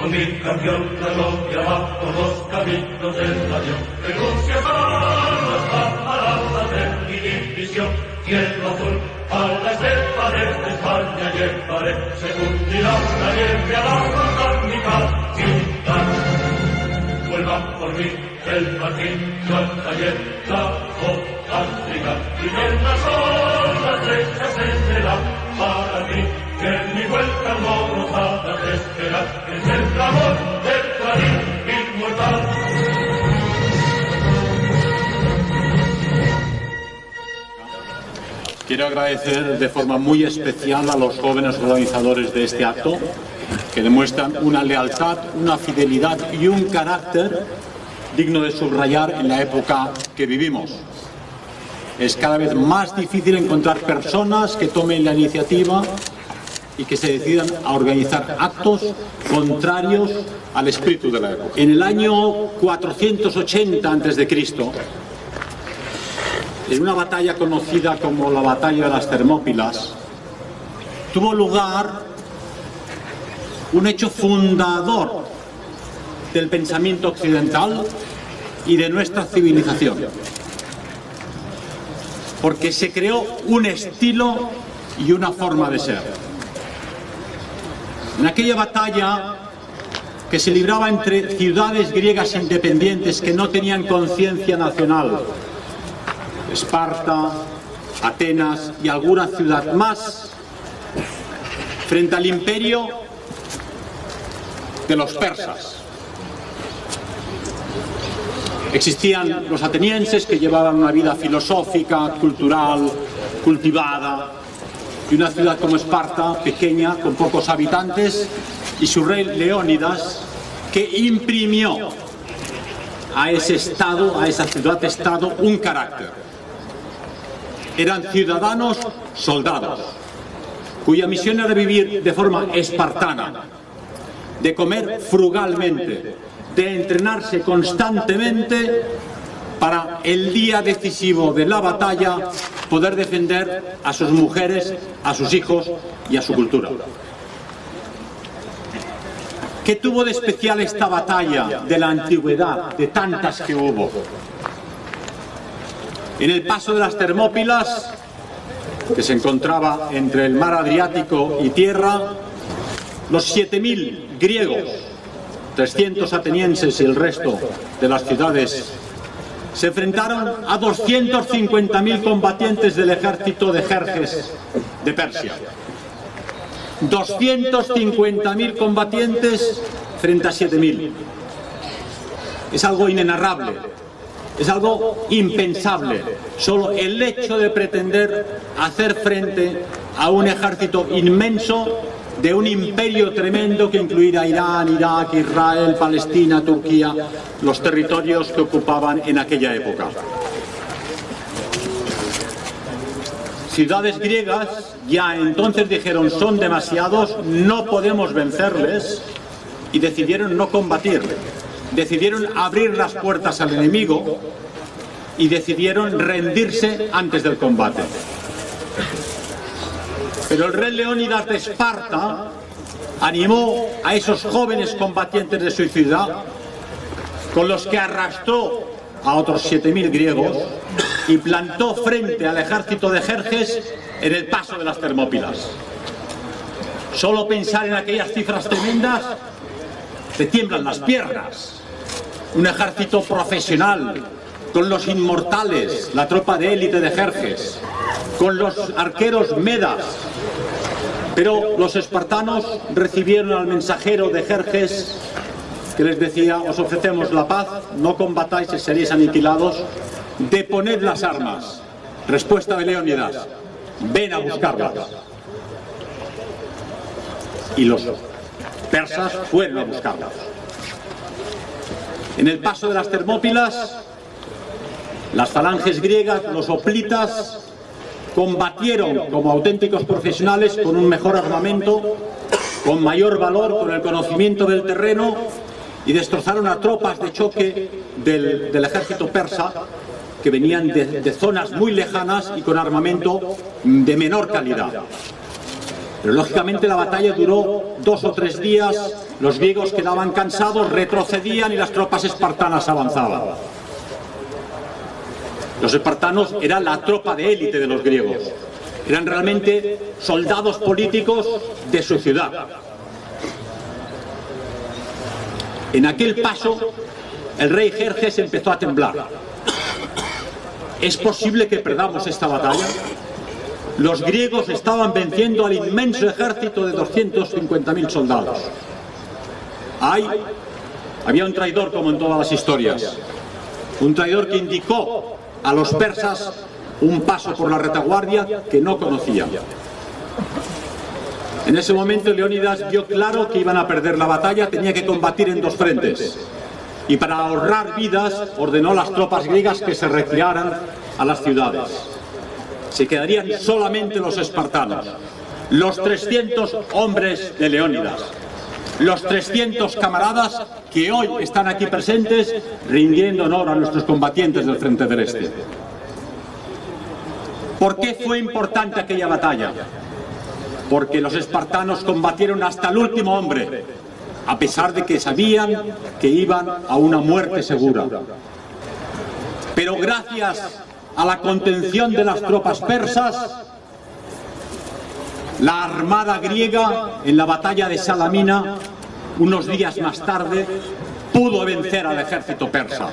con mi canción la gloria va por los caminos del avión. De Rusia a las de mi división, cielo azul, a la estepa de España llevaré, se fundirá la nieve a la volcánica ciudad. Vuelva por mí el Martín, la galleta, o África, y en las olas estrechas será para mí, que en mi vuelta almorzada te espera, que es el clamor del clarín inmortal. Quiero agradecer de forma muy especial a los jóvenes organizadores de este acto, que demuestran una lealtad, una fidelidad y un carácter digno de subrayar en la época que vivimos. Es cada vez más difícil encontrar personas que tomen la iniciativa y que se decidan a organizar actos contrarios al espíritu de la época. En el año 480 a.C., en una batalla conocida como la Batalla de las Termópilas, tuvo lugar un hecho fundador del pensamiento occidental y de nuestra civilización, porque se creó un estilo y una forma de ser. En aquella batalla que se libraba entre ciudades griegas independientes que no tenían conciencia nacional, Esparta, Atenas y alguna ciudad más, frente al imperio de los persas. Existían los atenienses, que llevaban una vida filosófica, cultural, cultivada, y una ciudad como Esparta, pequeña, con pocos habitantes, y su rey Leónidas, que imprimió a ese estado, a esa ciudad-estado, un carácter. Eran ciudadanos soldados, cuya misión era vivir de forma espartana, de comer frugalmente, de entrenarse constantemente para el día decisivo de la batalla poder defender a sus mujeres, a sus hijos y a su cultura. ¿Qué tuvo de especial esta batalla de la antigüedad, de tantas que hubo? En el paso de las Termópilas, que se encontraba entre el mar Adriático y tierra, los 7.000 griegos, 300 atenienses y el resto de las ciudades se enfrentaron a 250.000 combatientes del ejército de Jerjes de Persia. 250.000 combatientes frente a 7.000. Es algo inenarrable, es algo impensable. Solo el hecho de pretender hacer frente a un ejército inmenso de un imperio tremendo que incluía Irán, Irak, Israel, Palestina, Turquía, los territorios que ocupaban en aquella época. Ciudades griegas ya entonces dijeron: son demasiados, no podemos vencerles, y decidieron no combatir. Decidieron abrir las puertas al enemigo y decidieron rendirse antes del combate. Pero el rey Leónidas de Esparta animó a esos jóvenes combatientes de su ciudad, con los que arrastró a otros 7.000 griegos y plantó frente al ejército de Jerjes en el paso de las Termópilas. Solo pensar en aquellas cifras tremendas te tiemblan las piernas. Un ejército profesional, con los inmortales, la tropa de élite de Jerjes, con los arqueros medas. Pero los espartanos recibieron al mensajero de Jerjes, que les decía: os ofrecemos la paz, no combatáis y seréis aniquilados, deponed las armas. Respuesta de Leónidas: ven a buscarlas. Y los persas fueron a buscarlas. En el paso de las Termópilas, las falanges griegas, los hoplitas, combatieron como auténticos profesionales, con un mejor armamento, con mayor valor, con el conocimiento del terreno, y destrozaron a tropas de choque del ejército persa, que venían de zonas muy lejanas y con armamento de menor calidad. Pero lógicamente la batalla duró 2 o 3 días, los griegos quedaban cansados, retrocedían y las tropas espartanas avanzaban. Los espartanos eran la tropa de élite de los griegos, eran realmente soldados políticos de su ciudad. En aquel paso, el rey Jerjes empezó a temblar. ¿Es posible que perdamos esta batalla? Los griegos estaban venciendo al inmenso ejército de 250.000 soldados. Había un traidor, como en todas las historias, un traidor que indicó a los persas un paso por la retaguardia que no conocían. En ese momento Leónidas vio claro que iban a perder la batalla, tenía que combatir en 2 frentes. Y para ahorrar vidas ordenó a las tropas griegas que se retiraran a las ciudades. Se quedarían solamente los espartanos, los 300 hombres de Leónidas, los 300 camaradas que hoy están aquí presentes rindiendo honor a nuestros combatientes del Frente del Este. ¿Por qué fue importante aquella batalla? Porque los espartanos combatieron hasta el último hombre, a pesar de que sabían que iban a una muerte segura. Pero gracias a la contención de las tropas persas, la armada griega en la batalla de Salamina, unos días más tarde, pudo vencer al ejército persa.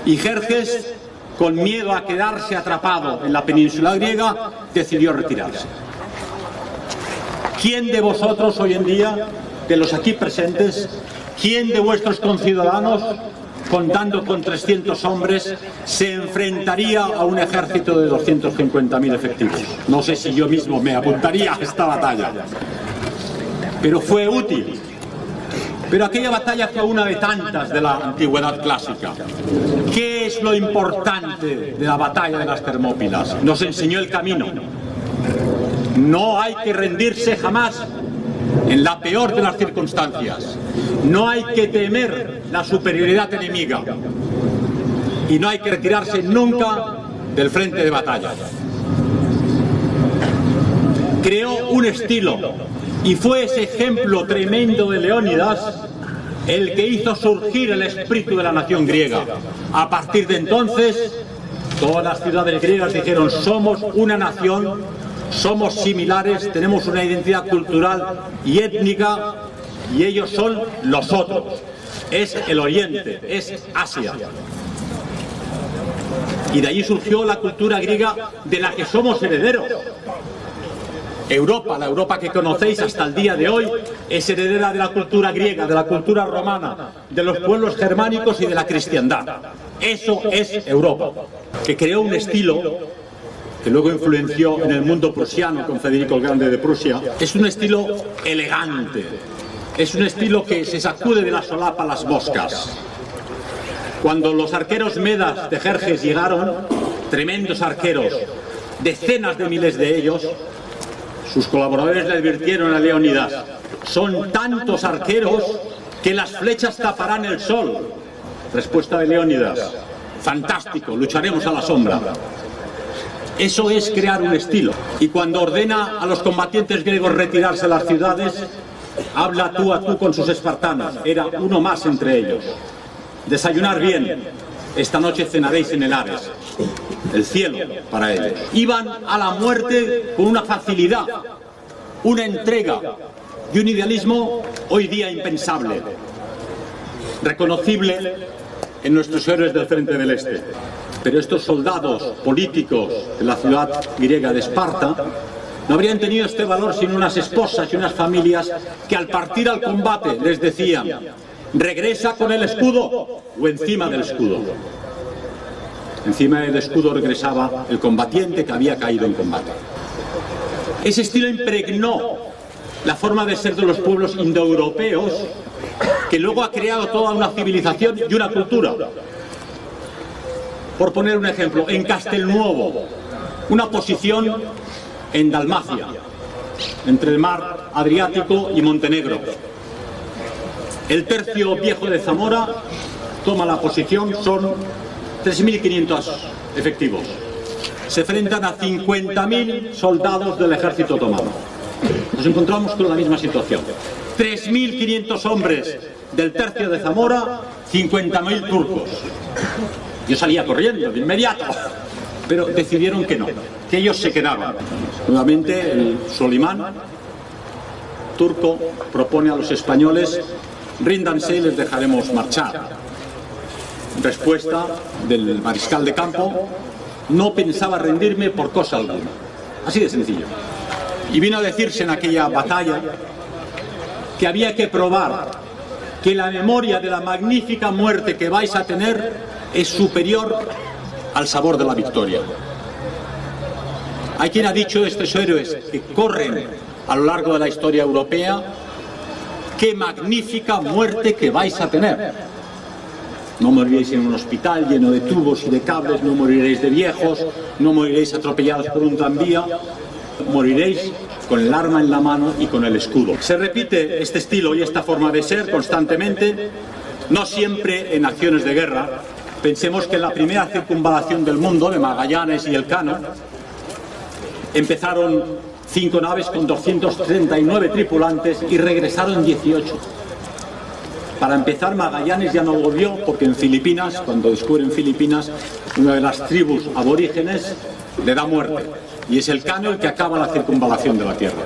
Y Jerjes, con miedo a quedarse atrapado en la península griega, decidió retirarse. ¿Quién de vosotros hoy en día, de los aquí presentes, quién de vuestros conciudadanos, contando con 300 hombres, se enfrentaría a un ejército de 250.000 efectivos? No sé si yo mismo me apuntaría a esta batalla, pero fue útil. Pero aquella batalla fue una de tantas de la antigüedad clásica. ¿Qué es lo importante de la batalla de las Termópilas? Nos enseñó el camino. No hay que rendirse jamás en la peor de las circunstancias. No hay que temer la superioridad enemiga. Y no hay que retirarse nunca del frente de batalla. Creó un estilo, y fue ese ejemplo tremendo de Leónidas el que hizo surgir el espíritu de la nación griega. A partir de entonces, todas las ciudades griegas dijeron: somos una nación, somos similares, tenemos una identidad cultural y étnica, y ellos son los otros. Es el Oriente, es Asia. Y de allí surgió la cultura griega de la que somos herederos. Europa, la Europa que conocéis hasta el día de hoy, es heredera de la cultura griega, de la cultura romana, de los pueblos germánicos y de la cristiandad. Eso es Europa, que creó un estilo que luego influenció en el mundo prusiano con Federico el Grande de Prusia. Es un estilo elegante, es un estilo que se sacude de la solapa las moscas. Cuando los arqueros medas de Jerjes llegaron, tremendos arqueros, decenas de miles de ellos, sus colaboradores le advirtieron a Leónidas: son tantos arqueros que las flechas taparán el sol. Respuesta de Leónidas: fantástico, lucharemos a la sombra. Eso es crear un estilo. Y cuando ordena a los combatientes griegos retirarse a las ciudades, habla tú a tú con sus espartanos. Era uno más entre ellos. Desayunar bien. Esta noche cenaréis en el Ares, el cielo para ellos. Iban a la muerte con una facilidad, una entrega y un idealismo hoy día impensable, reconocible en nuestros héroes del Frente del Este. Pero estos soldados políticos de la ciudad griega de Esparta no habrían tenido este valor sin unas esposas y unas familias que al partir al combate les decían: regresa con el escudo o encima del escudo. Encima del escudo regresaba el combatiente que había caído en combate. Ese estilo impregnó la forma de ser de los pueblos indoeuropeos, que luego ha creado toda una civilización y una cultura. Por poner un ejemplo, en Castelnuovo, una posición en Dalmacia, entre el mar Adriático y Montenegro. El tercio viejo de Zamora toma la posición, son 3.500 efectivos. Se enfrentan a 50.000 soldados del ejército otomano. Los nos encontramos con la misma situación. 3.500 hombres del tercio de Zamora, 50.000 turcos. Yo salía corriendo de inmediato, pero decidieron que no, que ellos se quedaban. Nuevamente el Solimán turco propone a los españoles: ríndanse y les dejaremos marchar. Respuesta del mariscal de campo: no pensaba rendirme por cosa alguna. Así de sencillo. Y vino a decirse en aquella batalla que había que probar que la memoria de la magnífica muerte que vais a tener es superior al sabor de la victoria. Hay quien ha dicho, estos héroes que corren a lo largo de la historia europea, qué magnífica muerte que vais a tener. No moriréis en un hospital lleno de tubos y de cables, no moriréis de viejos, no moriréis atropellados por un tranvía, moriréis con el arma en la mano y con el escudo. Se repite este estilo y esta forma de ser constantemente, no siempre en acciones de guerra. Pensemos que en la primera circunvalación del mundo, de Magallanes y Elcano, empezaron 5 naves con 239 tripulantes y regresaron 18. Para empezar, Magallanes ya no volvió porque en Filipinas, cuando descubren Filipinas, una de las tribus aborígenes le da muerte. Y es Elcano el que acaba la circunvalación de la Tierra.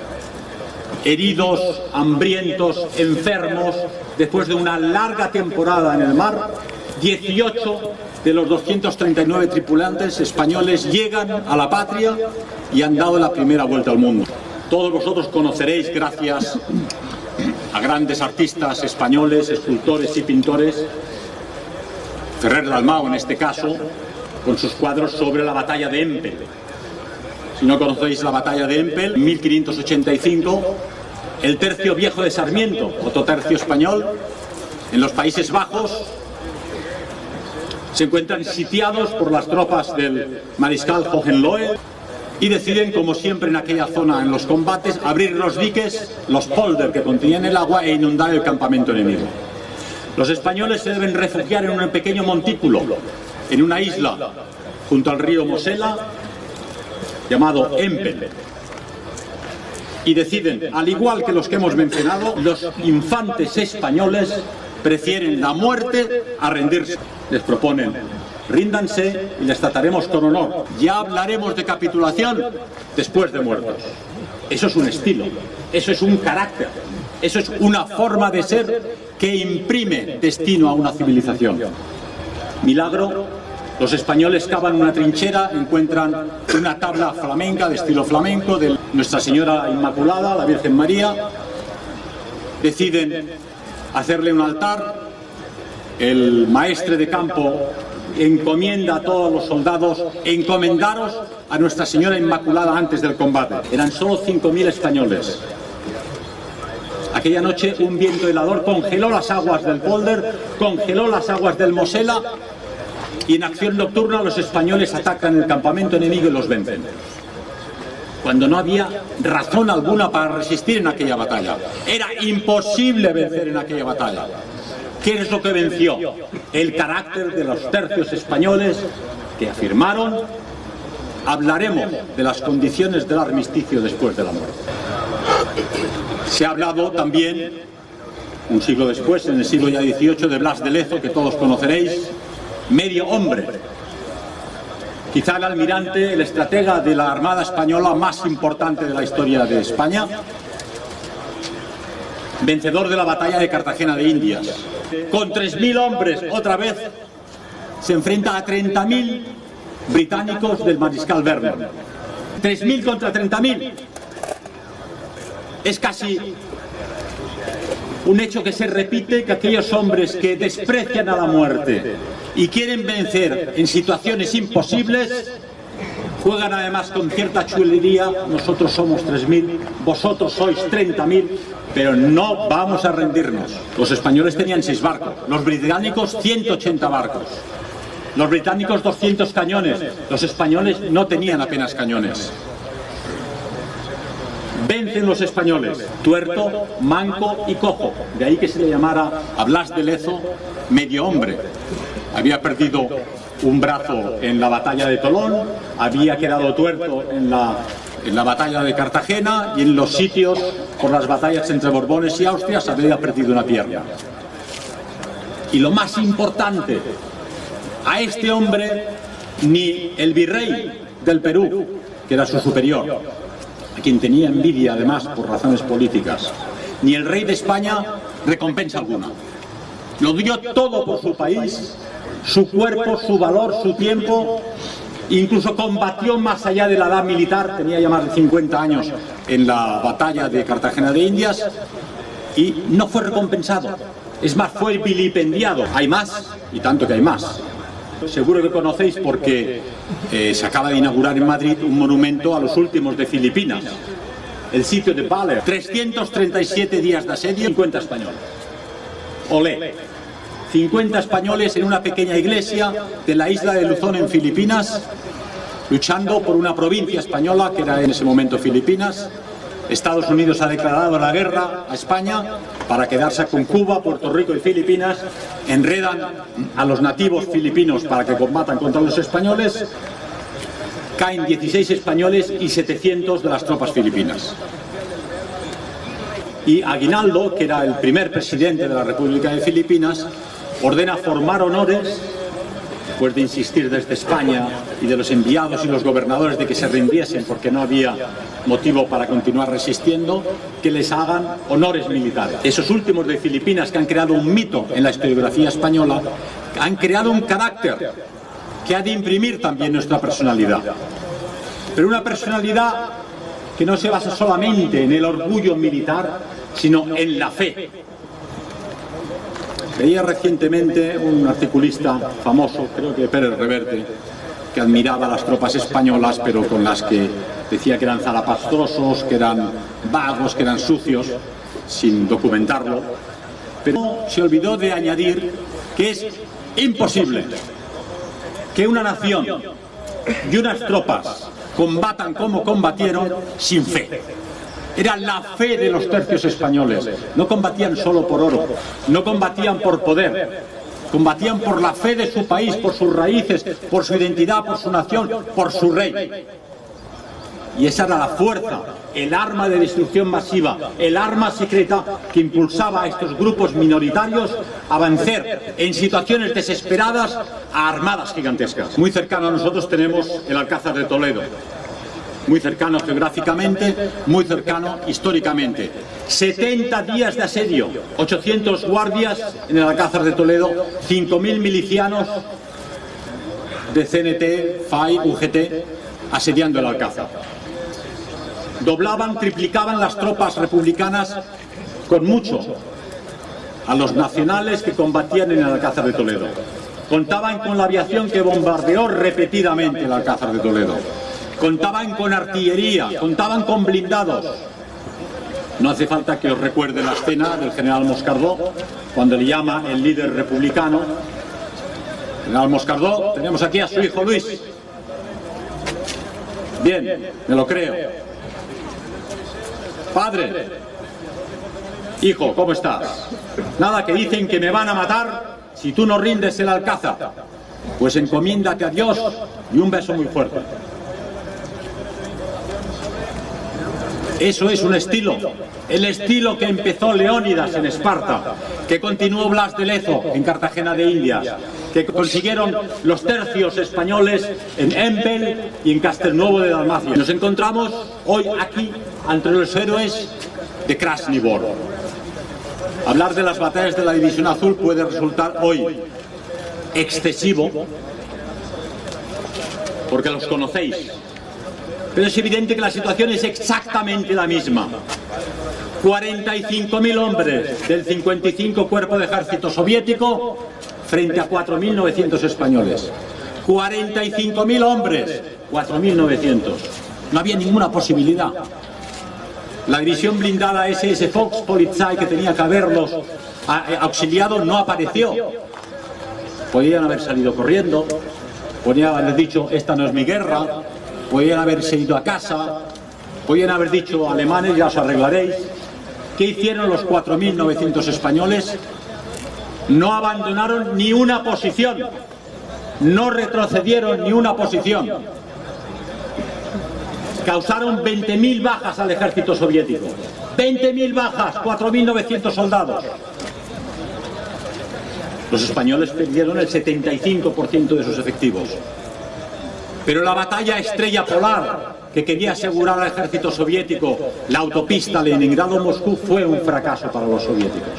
Heridos, hambrientos, enfermos, después de una larga temporada en el mar, 18 de los 239 tripulantes españoles llegan a la patria y han dado la primera vuelta al mundo. Todos vosotros conoceréis, gracias a grandes artistas españoles, escultores y pintores, Ferrer Dalmau en este caso, con sus cuadros sobre la batalla de Empel. Si no conocéis la batalla de Empel, en 1585, el tercio viejo de Sarmiento, otro tercio español, en los Países Bajos, se encuentran sitiados por las tropas del mariscal Hohenlohe y deciden, como siempre en aquella zona en los combates, abrir los diques, los polder que contenían el agua, e inundar el campamento enemigo. Los españoles se deben refugiar en un pequeño montículo, en una isla junto al río Mosela, llamado Empel. Y deciden, al igual que los que hemos mencionado, los infantes españoles prefieren la muerte a rendirse. Les proponen: ríndanse y les trataremos con honor. Ya hablaremos de capitulación después de muertos. Eso es un estilo, eso es un carácter, eso es una forma de ser que imprime destino a una civilización. Milagro, los españoles cavan una trinchera, encuentran una tabla flamenca, de estilo flamenco, de Nuestra Señora Inmaculada, la Virgen María. Deciden hacerle un altar. El maestre de campo encomienda a todos los soldados: encomendaros a Nuestra Señora Inmaculada antes del combate. Eran solo 5.000 españoles. Aquella noche un viento helador congeló las aguas del Polder, congeló las aguas del Mosela, y en acción nocturna los españoles atacan el campamento enemigo y los vencen. Cuando no había razón alguna para resistir en aquella batalla. Era imposible vencer en aquella batalla. ¿Qué es lo que venció? El carácter de los tercios españoles que afirmaron: hablaremos de las condiciones del armisticio después de la muerte. Se ha hablado también, un siglo después, en el siglo ya XVIII, de Blas de Lezo, que todos conoceréis, medio hombre. Quizá el almirante, el estratega de la Armada Española más importante de la historia de España, vencedor de la batalla de Cartagena de Indias. Con 3.000 hombres, otra vez, se enfrenta a 30.000 británicos del mariscal Vernon. 3.000 contra 30.000. Es casi un hecho que se repite, que aquellos hombres que desprecian a la muerte y quieren vencer en situaciones imposibles, juegan además con cierta chulería: nosotros somos 3.000, vosotros sois 30.000, pero no vamos a rendirnos. Los españoles tenían 6 barcos, los británicos 180 barcos, los británicos 200 cañones, los españoles no tenían apenas cañones. Vencen los españoles, tuerto, manco y cojo. De ahí que se le llamara a Blas de Lezo medio hombre. Había perdido un brazo en la batalla de Tolón, había quedado tuerto en la en la batalla de Cartagena y en los sitios por las batallas entre Borbones y Austria se había perdido una pierna. Y lo más importante, a este hombre ni el virrey del Perú, que era su superior, a quien tenía envidia además por razones políticas, ni el rey de España recompensa alguna. Lo dio todo por su país, su cuerpo, su valor, su tiempo, incluso combatió más allá de la edad militar, tenía ya más de 50 años en la batalla de Cartagena de Indias y no fue recompensado. Es más, fue vilipendiado. Hay más, y tanto que hay más. Seguro que conocéis porque se acaba de inaugurar en Madrid un monumento a los últimos de Filipinas, el sitio de Baler. 337 días de asedio, 50 españoles. Olé. 50 españoles en una pequeña iglesia de la isla de Luzón en Filipinas, luchando por una provincia española que era en ese momento Filipinas. Estados Unidos ha declarado la guerra a España para quedarse con Cuba, Puerto Rico y Filipinas. Enredan a los nativos filipinos para que combatan contra los españoles. Caen 16 españoles y 700 de las tropas filipinas. Y Aguinaldo, que era el primer presidente de la República de Filipinas, ordena formar honores, después de insistir desde España y de los enviados y los gobernadores de que se rindiesen porque no había motivo para continuar resistiendo, que les hagan honores militares. Esos últimos de Filipinas, que han creado un mito en la historiografía española, han creado un carácter que ha de imprimir también nuestra personalidad. Pero una personalidad que no se basa solamente en el orgullo militar, sino en la fe. Veía recientemente un articulista famoso, creo que Pérez Reverte, que admiraba a las tropas españolas, pero con las que decía que eran zarapastrosos, que eran vagos, que eran sucios, sin documentarlo. Pero se olvidó de añadir que es imposible que una nación y unas tropas combatan como combatieron sin fe. Era la fe de los tercios españoles. No combatían solo por oro, no combatían por poder, combatían por la fe de su país, por sus raíces, por su identidad, por su nación, por su rey. Y esa era la fuerza, el arma de destrucción masiva, el arma secreta que impulsaba a estos grupos minoritarios a vencer en situaciones desesperadas a armadas gigantescas. Muy cercano a nosotros tenemos el Alcázar de Toledo. Muy cercano geográficamente, muy cercano históricamente. 70 días de asedio, 800 guardias en el Alcázar de Toledo, 5.000 milicianos de CNT, FAI, UGT, asediando el Alcázar. Doblaban, triplicaban las tropas republicanas con mucho a los nacionales que combatían en el Alcázar de Toledo. Contaban con la aviación que bombardeó repetidamente el Alcázar de Toledo. Contaban con artillería, contaban con blindados. No hace falta que os recuerde la escena del general Moscardó, cuando le llama el líder republicano. General Moscardó, tenemos aquí a su hijo Luis. Bien, me lo creo. Padre, hijo, ¿cómo estás? Nada, que dicen que me van a matar si tú no rindes el Alcázar. Pues encomiéndate a Dios y un beso muy fuerte. Eso es un estilo, el estilo que empezó Leónidas en Esparta, que continuó Blas de Lezo en Cartagena de Indias, que consiguieron los tercios españoles en Empel y en Castelnuovo de Dalmacia. Nos encontramos hoy aquí entre los héroes de Krasny Bor. Hablar de las batallas de la División Azul puede resultar hoy excesivo, porque los conocéis. Pero es evidente que la situación es exactamente la misma. 45.000 hombres del 55 Cuerpo de Ejército Soviético frente a 4.900 españoles. 45.000 hombres, 4.900. No había ninguna posibilidad. La división blindada SS Volkspolizei, que tenía que haberlos auxiliado, no apareció. Podían haber salido corriendo, podían haber dicho, esta no es mi guerra. Podían haberse ido a casa, podían haber dicho, alemanes, ya os arreglaréis. ¿Qué hicieron los 4.900 españoles? No abandonaron ni una posición, no retrocedieron ni una posición. causaron 20.000 bajas al ejército soviético. 20.000 bajas, 4.900 soldados. Los españoles perdieron el 75% de sus efectivos. Pero la batalla Estrella Polar, que quería asegurar al ejército soviético la autopista Leningrado-Moscú, fue un fracaso para los soviéticos.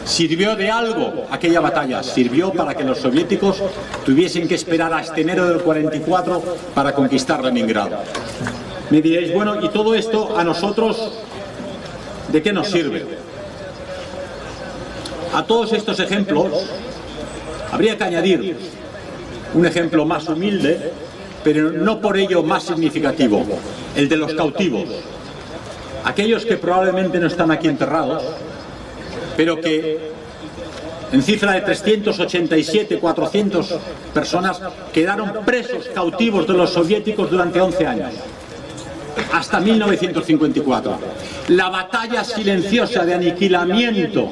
¿Sirvió de algo aquella batalla? Sirvió para que los soviéticos tuviesen que esperar hasta enero del 44 para conquistar Leningrado. Me diréis, bueno, ¿y todo esto a nosotros de qué nos sirve? A todos estos ejemplos habría que añadir un ejemplo más humilde, pero no por ello más significativo, el de los cautivos. Aquellos que probablemente no están aquí enterrados, pero que en cifra de 387, 400 personas quedaron presos cautivos de los soviéticos durante 11 años, hasta 1954. La batalla silenciosa de aniquilamiento,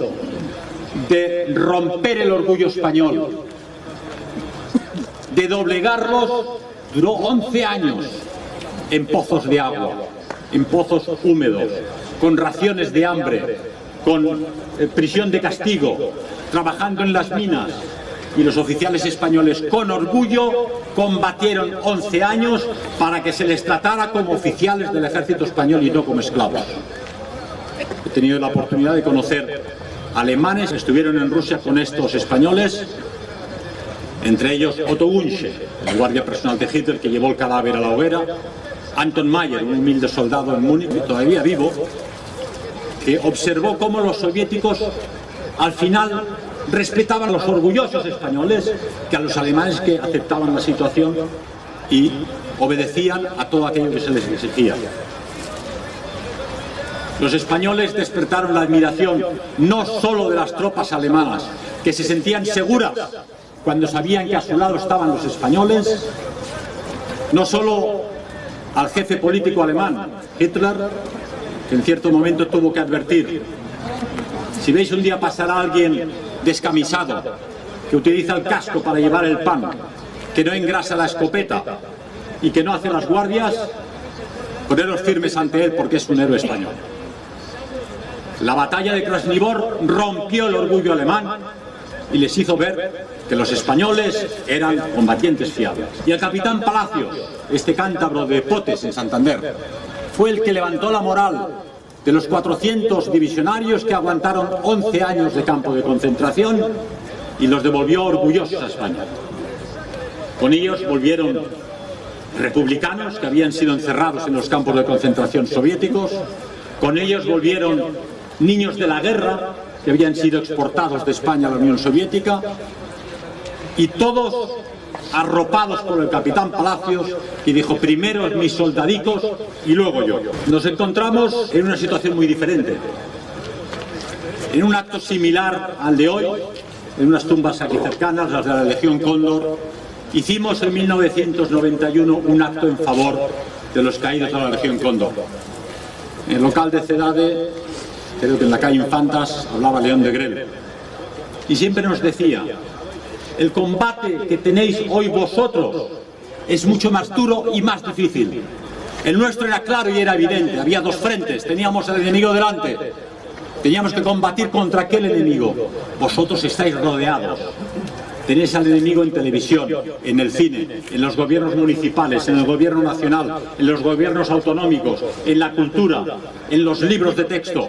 de romper el orgullo español, de doblegarlos, duró 11 años en pozos de agua, en pozos húmedos, con raciones de hambre, con prisión de castigo, trabajando en las minas. Y los oficiales españoles, con orgullo, combatieron 11 años para que se les tratara como oficiales del ejército español y no como esclavos. He tenido la oportunidad de conocer alemanes que estuvieron en Rusia con estos españoles, entre ellos Otto Wünsche, el guardia personal de Hitler que llevó el cadáver a la hoguera, Anton Mayer, un humilde soldado en Múnich, todavía vivo, que observó cómo los soviéticos al final respetaban a los orgullosos españoles que a los alemanes que aceptaban la situación y obedecían a todo aquello que se les exigía. Los españoles despertaron la admiración no solo de las tropas alemanas, que se sentían seguras cuando sabían que a su lado estaban los españoles, no solo al jefe político alemán, Hitler, que en cierto momento tuvo que advertir: si veis un día pasar a alguien descamisado, que utiliza el casco para llevar el pan, que no engrasa la escopeta y que no hace las guardias, poneros firmes ante él porque es un héroe español. La batalla de Krasnivor rompió el orgullo alemán y les hizo ver que los españoles eran combatientes fiables. Y el capitán Palacios, este cántabro de Potes en Santander, fue el que levantó la moral de los 400 divisionarios que aguantaron 11 años de campo de concentración y los devolvió orgullosos a España. Con ellos volvieron republicanos que habían sido encerrados en los campos de concentración soviéticos, con ellos volvieron niños de la guerra que habían sido exportados de España a la Unión Soviética, y todos arropados por el capitán Palacios, que dijo: primero mis soldadicos y luego yo. Nos encontramos en una situación muy diferente, en un acto similar al de hoy, en unas tumbas aquí cercanas, las de la Legión Cóndor. Hicimos en 1991 un acto en favor de los caídos de la Legión Cóndor. En el local de Cedade, creo que en la calle Infantas, hablaba León de Grel, y siempre nos decía: el combate que tenéis hoy vosotros es mucho más duro y más difícil. El nuestro era claro y era evidente, había dos frentes, teníamos al enemigo delante, teníamos que combatir contra aquel enemigo. Vosotros estáis rodeados, tenéis al enemigo en televisión, en el cine, en los gobiernos municipales, en el gobierno nacional, en los gobiernos autonómicos, en la cultura, en los libros de texto,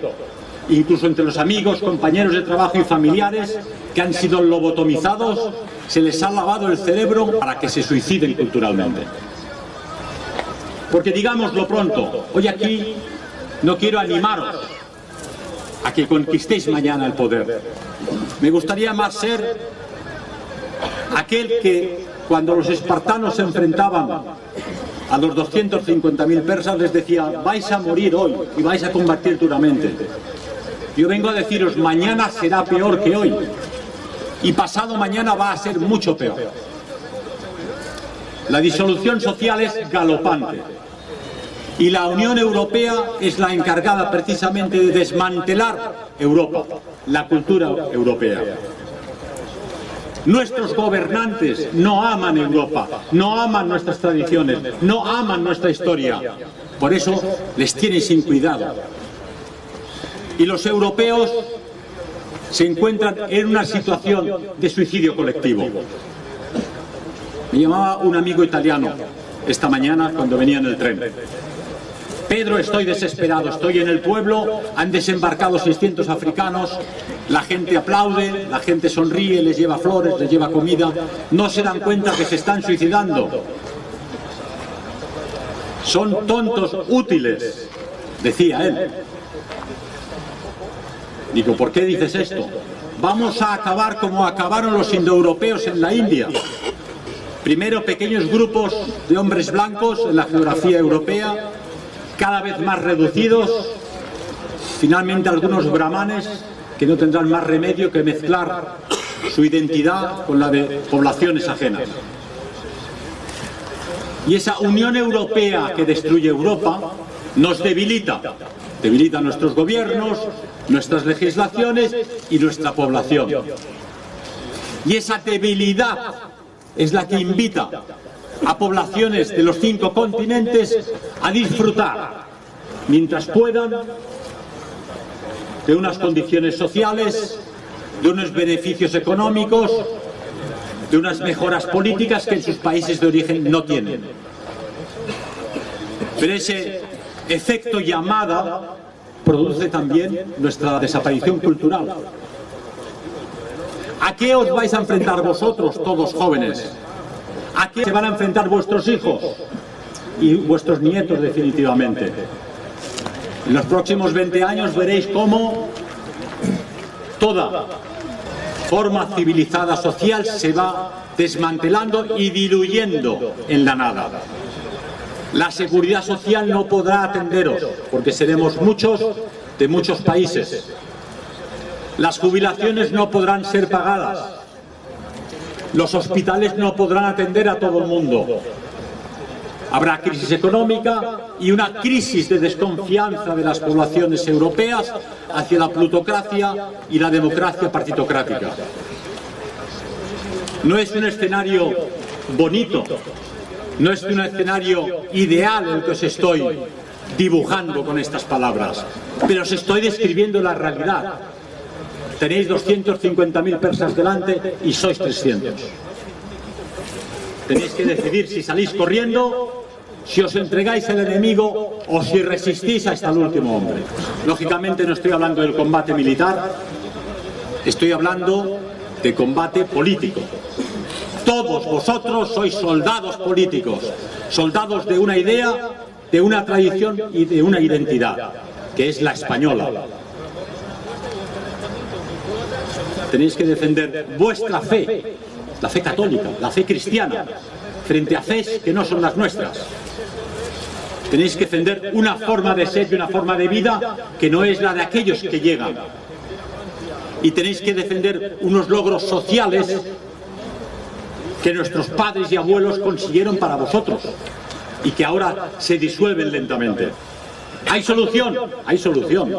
incluso entre los amigos, compañeros de trabajo y familiares que han sido lobotomizados, se les ha lavado el cerebro para que se suiciden culturalmente. Porque digámoslo pronto, hoy aquí no quiero animaros a que conquistéis mañana el poder. Me gustaría más ser aquel que, cuando los espartanos se enfrentaban a los 250.000 persas, les decía: vais a morir hoy y vais a combatir duramente. Yo vengo a deciros: mañana será peor que hoy y pasado mañana va a ser mucho peor. La disolución social es galopante y la Unión Europea es la encargada precisamente de desmantelar Europa, la cultura europea. Nuestros gobernantes no aman Europa, no aman nuestras tradiciones, no aman nuestra historia. Por eso les tienen sin cuidado. Y los europeos se encuentran en una situación de suicidio colectivo. Me llamaba un amigo italiano esta mañana cuando venía en el tren. Pedro, estoy desesperado, estoy en el pueblo, han desembarcado 600 africanos, la gente aplaude, la gente sonríe, les lleva flores, les lleva comida, no se dan cuenta que se están suicidando. Son tontos útiles, decía él. Digo, ¿por qué dices esto? Vamos a acabar como acabaron los indoeuropeos en la India. Primero pequeños grupos de hombres blancos en la geografía europea, cada vez más reducidos, finalmente algunos brahmanes que no tendrán más remedio que mezclar su identidad con la de poblaciones ajenas. Y esa Unión Europea que destruye Europa nos debilita. Debilita nuestros gobiernos, nuestras legislaciones y nuestra población. Y esa debilidad es la que invita a poblaciones de los 5 continentes a disfrutar, mientras puedan, de unas condiciones sociales, de unos beneficios económicos, de unas mejoras políticas que en sus países de origen no tienen. Pero ese efecto llamada produce también nuestra desaparición cultural. ¿A qué os vais a enfrentar vosotros, todos jóvenes? ¿A qué se van a enfrentar vuestros hijos y vuestros nietos definitivamente? En los próximos 20 años veréis cómo toda forma civilizada social se va desmantelando y diluyendo en la nada. La seguridad social no podrá atenderos, porque seremos muchos de muchos países. Las jubilaciones no podrán ser pagadas. Los hospitales no podrán atender a todo el mundo. Habrá crisis económica y una crisis de desconfianza de las poblaciones europeas hacia la plutocracia y la democracia partitocrática. No es un escenario bonito, no es un escenario ideal el que os estoy dibujando con estas palabras, pero os estoy describiendo la realidad. Tenéis 250.000 persas delante y sois 300. Tenéis que decidir si salís corriendo, si os entregáis al enemigo o si resistís hasta el último hombre. Lógicamente no estoy hablando del combate militar, estoy hablando de combate político. Todos vosotros sois soldados políticos, soldados de una idea, de una tradición y de una identidad, que es la española. Tenéis que defender vuestra fe, la fe católica, la fe cristiana, frente a fes que no son las nuestras. Tenéis que defender una forma de ser y una forma de vida que no es la de aquellos que llegan. Y tenéis que defender unos logros sociales que nuestros padres y abuelos consiguieron para vosotros y que ahora se disuelven lentamente. ¿Hay solución? Hay solución.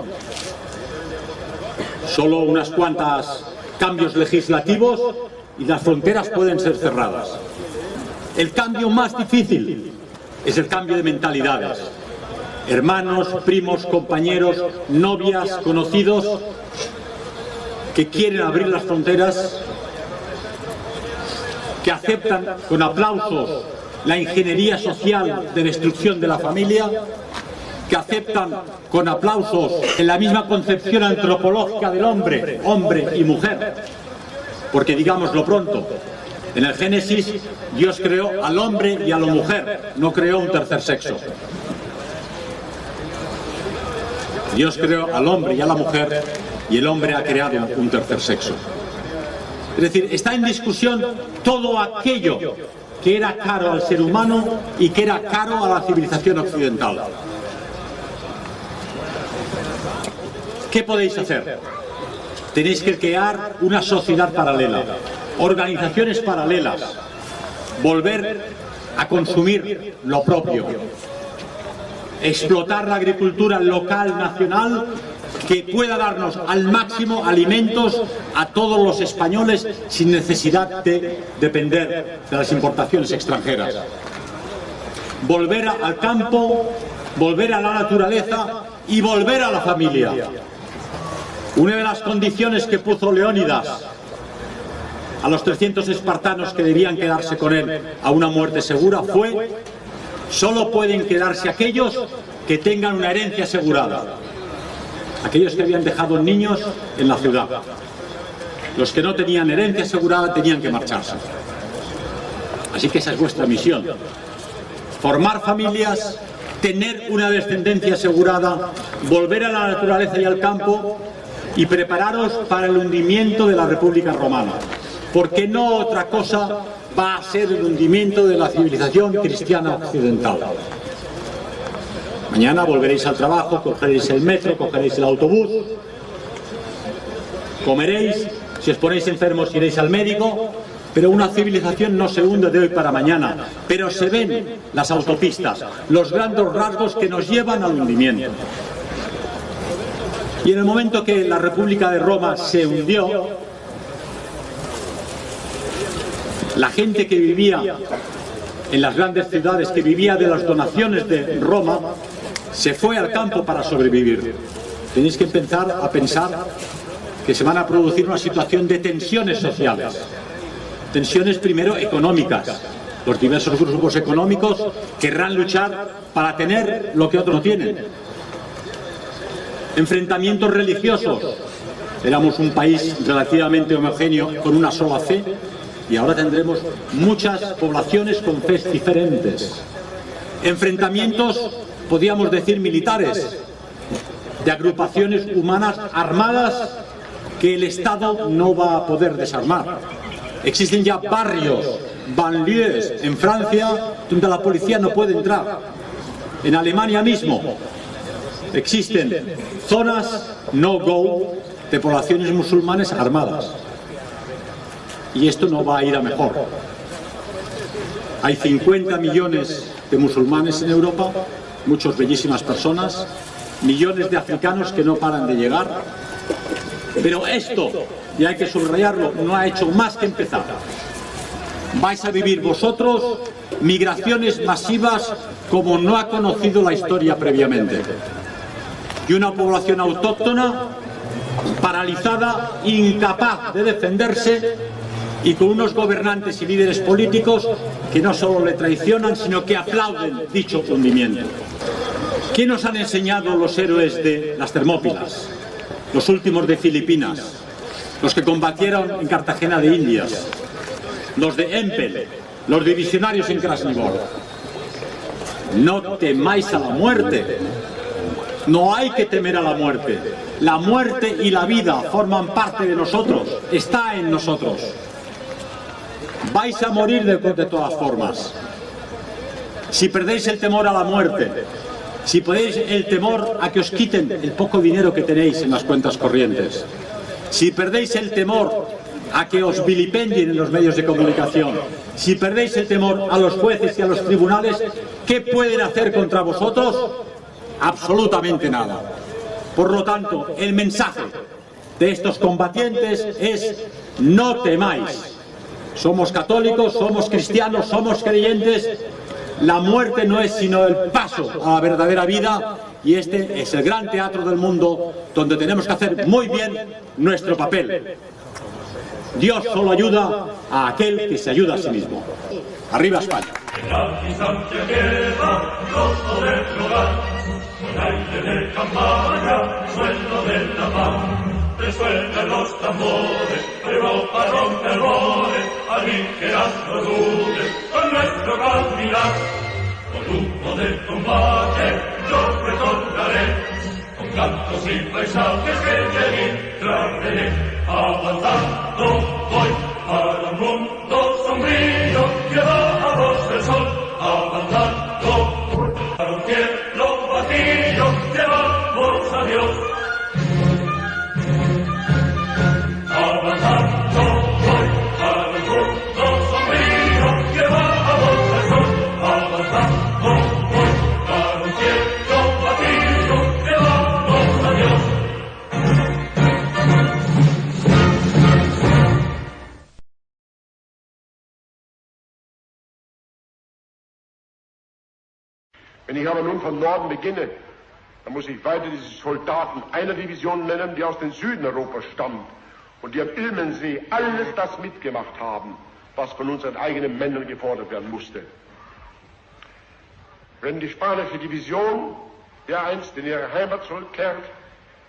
Solo unas cuantas cambios legislativos y las fronteras pueden ser cerradas. El cambio más difícil es el cambio de mentalidades. Hermanos, primos, compañeros, novias, conocidos que quieren abrir las fronteras, que aceptan con aplausos la ingeniería social de destrucción de la familia, que aceptan con aplausos en la misma concepción antropológica del hombre, hombre y mujer. Porque digámoslo pronto, en el Génesis Dios creó al hombre y a la mujer, no creó un tercer sexo. Dios creó al hombre y a la mujer y el hombre ha creado un tercer sexo. Es decir, está en discusión todo aquello que era caro al ser humano y que era caro a la civilización occidental. ¿Qué podéis hacer? Tenéis que crear una sociedad paralela, organizaciones paralelas, volver a consumir lo propio, explotar la agricultura local, nacional, que pueda darnos al máximo alimentos a todos los españoles sin necesidad de depender de las importaciones extranjeras. Volver al campo, volver a la naturaleza y volver a la familia. Una de las condiciones que puso Leónidas a los 300 espartanos que debían quedarse con él a una muerte segura fue: solo pueden quedarse aquellos que tengan una herencia asegurada. Aquellos que habían dejado niños en la ciudad. Los que no tenían herencia asegurada tenían que marcharse. Así que esa es vuestra misión: formar familias, tener una descendencia asegurada, volver a la naturaleza y al campo y prepararos para el hundimiento de la República Romana. Porque no otra cosa va a ser el hundimiento de la civilización cristiana occidental. Mañana volveréis al trabajo, cogeréis el metro, cogeréis el autobús, comeréis, si os ponéis enfermos iréis al médico, pero una civilización no se hunde de hoy para mañana, pero se ven las autopistas, los grandes rasgos que nos llevan al hundimiento. Y en el momento que la República de Roma se hundió, la gente que vivía en las grandes ciudades, que vivía de las donaciones de Roma, se fue al campo para sobrevivir. Tenéis que empezar a pensar que se van a producir una situación de tensiones sociales. Tensiones primero económicas. Los diversos grupos económicos querrán luchar para tener lo que otros no tienen. Enfrentamientos religiosos. Éramos un país relativamente homogéneo con una sola fe, y ahora tendremos muchas poblaciones con fes diferentes. Enfrentamientos, podríamos decir, militares, de agrupaciones humanas armadas que el Estado no va a poder desarmar. Existen ya barrios, banlieues en Francia, donde la policía no puede entrar. En Alemania mismo existen zonas no-go de poblaciones musulmanes armadas. Y esto no va a ir a mejor. Hay 50 millones de musulmanes en Europa, muchas bellísimas personas, millones de africanos que no paran de llegar. Pero esto, y hay que subrayarlo, no ha hecho más que empezar. Vais a vivir vosotros migraciones masivas como no ha conocido la historia previamente. Y una población autóctona, paralizada, incapaz de defenderse, y con unos gobernantes y líderes políticos que no solo le traicionan, sino que aplauden dicho hundimiento. ¿Qué nos han enseñado los héroes de las Termópilas? Los últimos de Filipinas, los que combatieron en Cartagena de Indias, los de Empel, los divisionarios en Krasnivor. No temáis a la muerte. No hay que temer a la muerte. La muerte y la vida forman parte de nosotros, está en nosotros. Vais a morir de todas formas. Si perdéis el temor a la muerte, si perdéis el temor a que os quiten el poco dinero que tenéis en las cuentas corrientes, si perdéis el temor a que os vilipendien en los medios de comunicación, si perdéis el temor a los jueces y a los tribunales, ¿qué pueden hacer contra vosotros? Absolutamente nada. Por lo tanto, el mensaje de estos combatientes es: no temáis. Somos católicos, somos cristianos, somos creyentes. La muerte no es sino el paso a la verdadera vida, y este es el gran teatro del mundo donde tenemos que hacer muy bien nuestro papel. Dios solo ayuda a aquel que se ayuda a sí mismo. ¡Arriba España! La distancia queda, gozo de florar, con aire de campaña, sueldo de tapar. Resuelven los tambores, Europa rompe albores, aligeras los lunes con nuestro caminar. Con humo de combate yo retornaré, con cantos y paisajes que de mí traeré. Avanzando voy para un mundo sombrío, llevados del sol. Avanzando para un cielo vacío, llevamos a Dios. Avanzando voy para un mundo sombrío, llevados del sol. Avanzando voy para un cielo vacío, llevamos a Dios. Wenn ich aber nun von Norden beginne, dann muss ich weiter diese Soldaten einer Division nennen, die aus dem Süden Europas stammt und die am Ilmensee alles das mitgemacht haben, was von unseren eigenen Männern gefordert werden musste. Wenn die spanische Division dereinst in ihre Heimat zurückkehrt,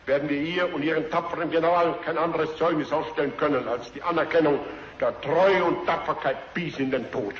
werden wir ihr und ihren tapferen General kein anderes Zeugnis ausstellen können als die Anerkennung der Treue und Tapferkeit bis in den Tod.